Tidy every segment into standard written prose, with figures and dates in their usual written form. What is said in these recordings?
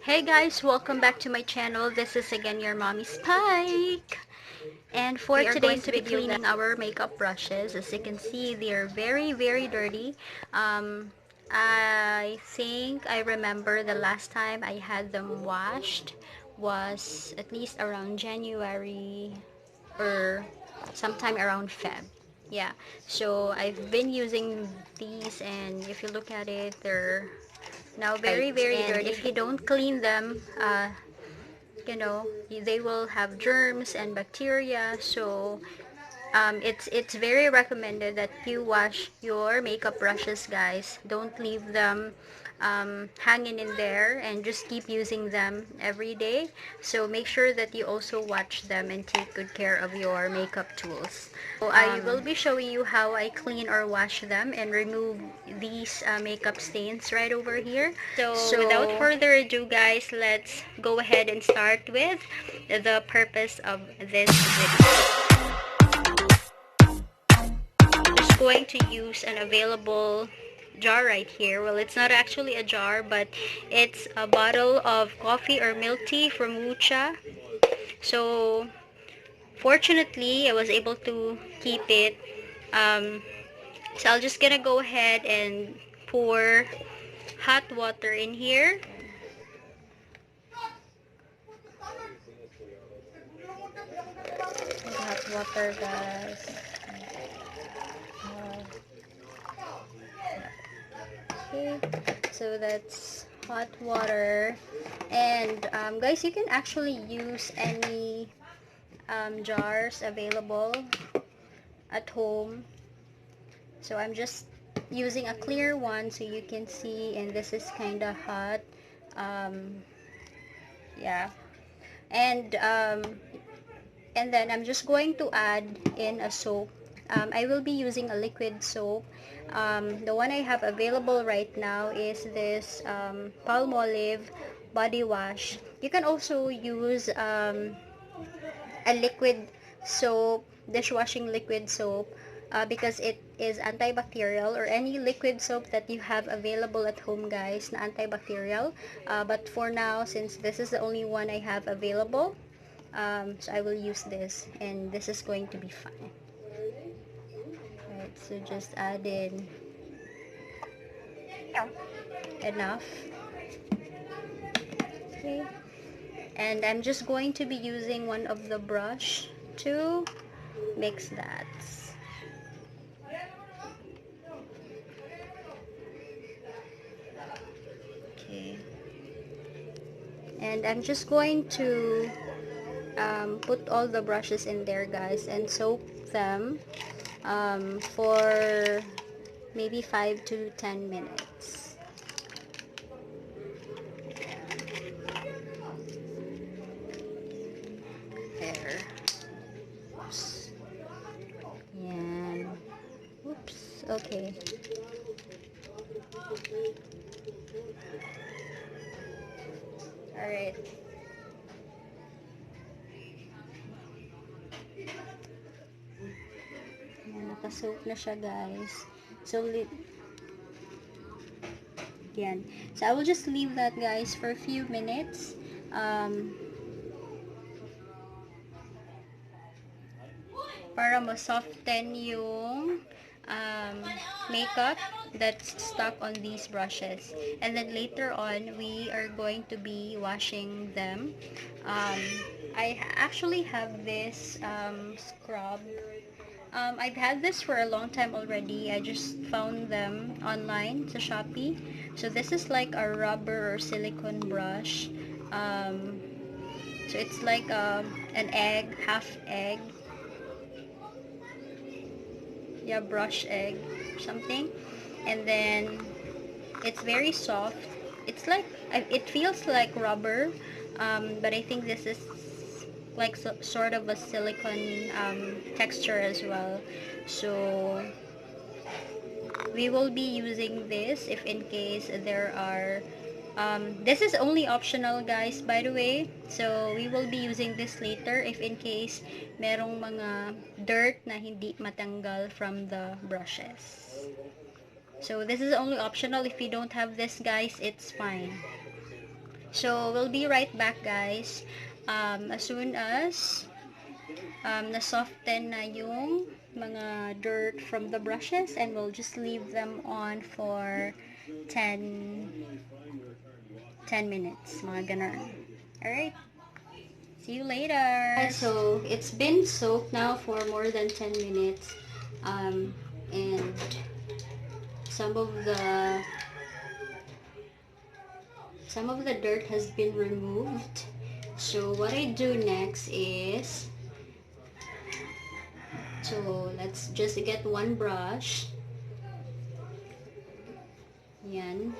Hey guys, welcome back to my channel. This is again your mommy Spike. And for today's video, cleaning our makeup brushes. As you can see, they are very dirty. I think I remember the last time I had them washed was at least around January or sometime around Feb. Yeah, so I've been using these, and if you look at it, they're now very dirty. If you don't clean them, they will have germs and bacteria. So it's very recommended that you wash your makeup brushes, guys. Don't leave them hanging in there, and just keep using them every day. So make sure that you also watch them and take good care of your makeup tools. So I will be showing you how I clean or wash them and remove these makeup stains right over here. So without further ado, guys, let's go ahead and start with the purpose of this video. Just going to use an available jar right here. Well, it's not actually a jar, but it's a bottle of coffee or milk tea from Wucha. So fortunately, I was able to keep it. So I'm just gonna go ahead and pour hot water in here. Hot water, guys. Okay, so that's hot water. And guys, you can actually use any jars available at home. So I'm just using a clear one so you can see, and this is kind of hot. Yeah, and then I'm just going to add in a soap. I will be using a liquid soap. The one I have available right now is this Palmolive body wash. You can also use a liquid soap, dishwashing liquid soap, because it is antibacterial, or any liquid soap that you have available at home, guys, na antibacterial. But for now, since this is the only one I have available, so I will use this, and this is going to be fine. Right, so just add in enough. Okay, and I'm just going to be using one of the brush to mix that. Okay, and I'm just going to put all the brushes in there, guys, and soak them for maybe 5 to 10 minutes. There. Oops. Yan. Oops. Okay. Alright. Yan, nakasoak na siya, guys. So, yan. So, I will just leave that, guys, for a few minutes. Para ma-soften yung makeup that's stuck on these brushes. And then later on, we are going to be washing them. I actually have this scrub. I've had this for a long time already. I just found them online sa Shopee. So this is like a rubber or silicone brush. So it's like an egg, half egg. Yeah, brush egg or something. And then it's very soft. It's like, it feels like rubber, but I think this is like sort of a silicone texture as well. So we will be using this if in case there are this is only optional, guys, by the way. So we will be using this later if in case merong mga dirt na hindi matanggal from the brushes. So this is only optional. If you don't have this, guys, it's fine. So, we'll be right back, guys. As soon as na-soften na yung mga dirt from the brushes, and we'll just leave them on for 10 minutes, mga ganun. Alright, see you later. So, it's been soaked now for more than 10 minutes, and some of the dirt has been removed. So what I do next is, so let's just get one brush. Yan.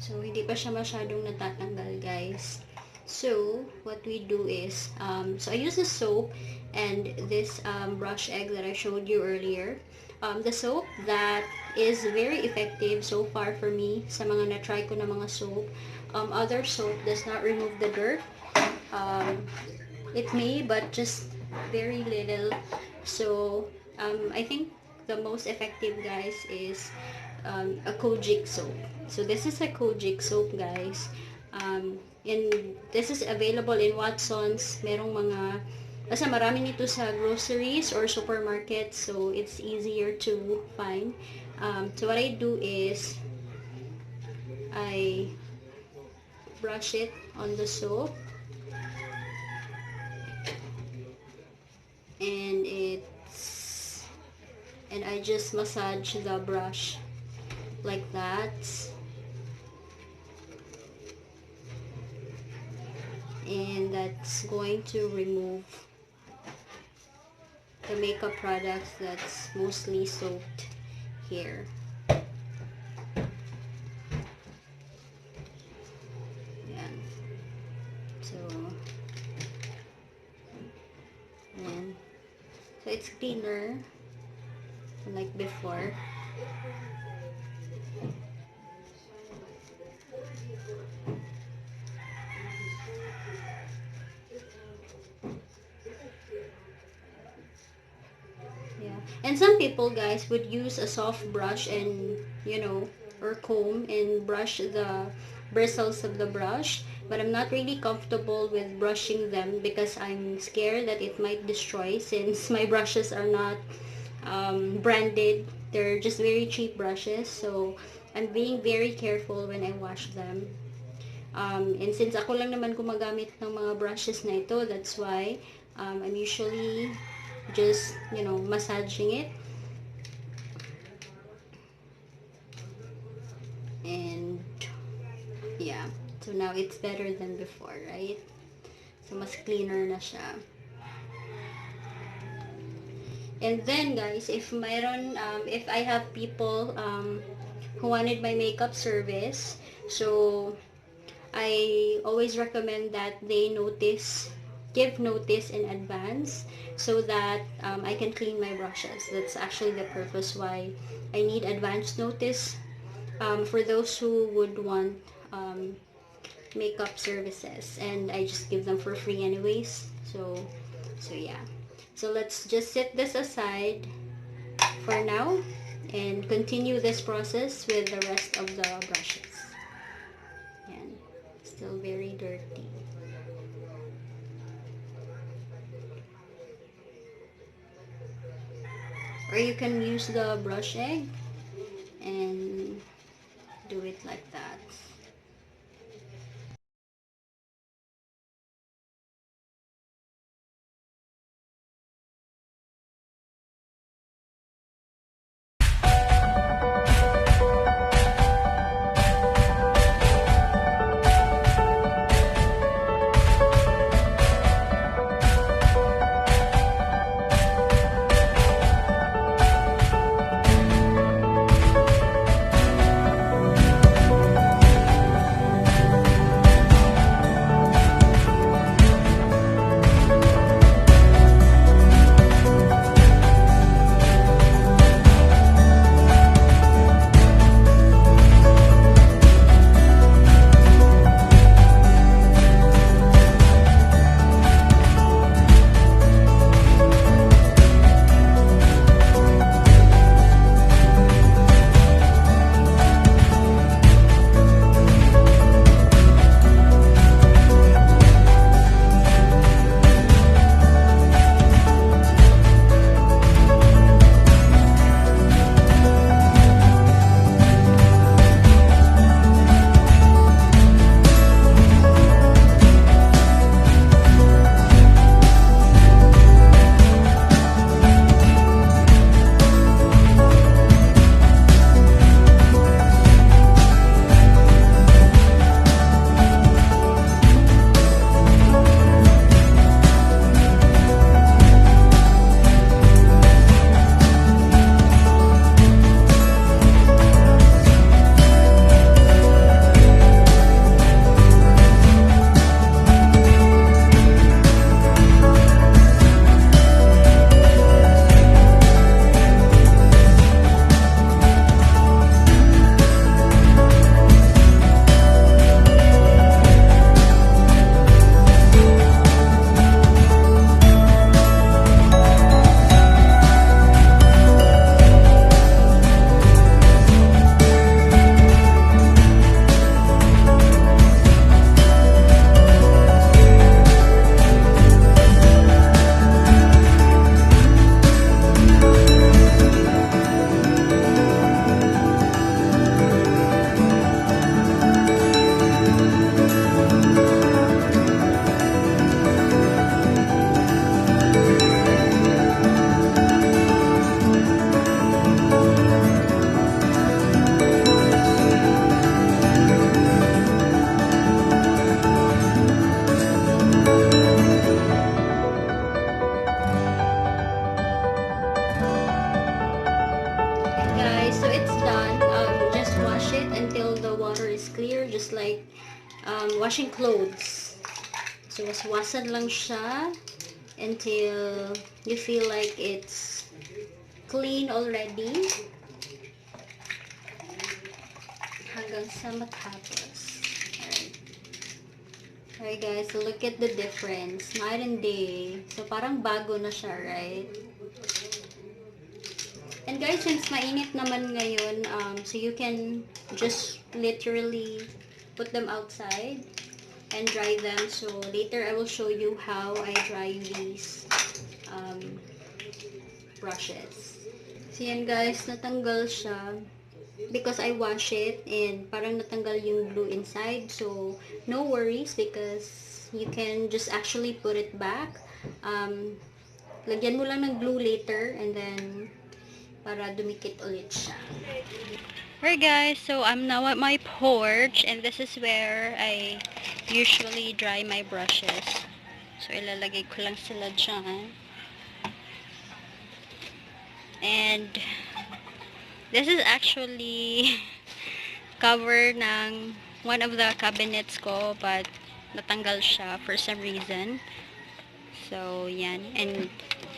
So hindi pa siya masyadong natatanggal, guys. So what we do is, so I use the soap and this brush egg that I showed you earlier. The soap that is very effective so far for me sa mga na-try ko na mga soap. Other soap does not remove the dirt. It may, but just very little. So I think the most effective, guys, is a Kojic soap. So this is a Kojic soap, guys. And this is available in Watson's. Merong mga, basta marami nito sa groceries or supermarkets, so it's easier to find. So what I do is, I brush it on the soap, and I just massage the brush like that, and that's going to remove the makeup products that's mostly soaked here. Yan. So it's cleaner like before. And some people, guys, would use a soft brush and, or comb and brush the bristles of the brush. But I'm not really comfortable with brushing them because I'm scared that it might destroy, since my brushes are not branded. They're just very cheap brushes. So I'm being very careful when I wash them. And since ako lang naman gumagamit ng mga brushes na ito, that's why I'm usually just, massaging it. And yeah, so now it's better than before, right? So mas cleaner na siya. And then, guys, if I have people who wanted my makeup service, so I always recommend that they give notice in advance, so that I can clean my brushes. That's actually the purpose why I need advance notice for those who would want makeup services, and I just give them for free anyways. So yeah. So let's just set this aside for now and continue this process with the rest of the brushes. Yan. Still very dirty. Or you can use the brush egg and do it like that. is clear, just like washing clothes. So, waswasan lang siya until you feel like it's clean already. Hanggang sa matapos. Alright guys, so look at the difference. Night and day. So parang bago na siya, right? And guys, since mainit naman ngayon, so you can just literally put them outside and dry them. So later I will show you how I dry these brushes. So yan guys, natanggal siya because I wash it and parang natanggal yung glue inside. So no worries because you can just actually put it back. Lagyan mo lang ng glue later and then para dumikit ulit siya. Alright guys, so I'm now at my porch and this is where I usually dry my brushes. So ilalagay ko lang sila dyan. And this is actually cover ng one of the cabinets ko but natanggal siya for some reason. So yan, and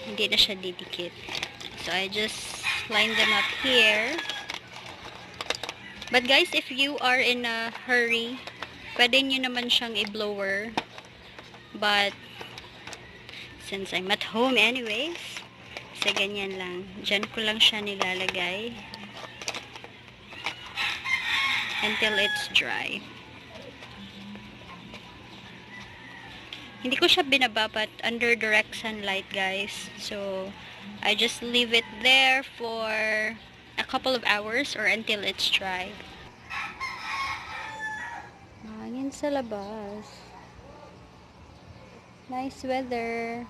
hindi na siya didikit. So I just line them up here. But guys, if you are in a hurry, pwede nyo naman siyang i-blower. But since I'm at home anyways, so ganyan lang. Diyan ko lang siya nilalagay until it's dry. Hindi ko siya binababat under direct sunlight guys. So I just leave it there for a couple of hours or until it's dry. Hangin sa labas. Nice weather.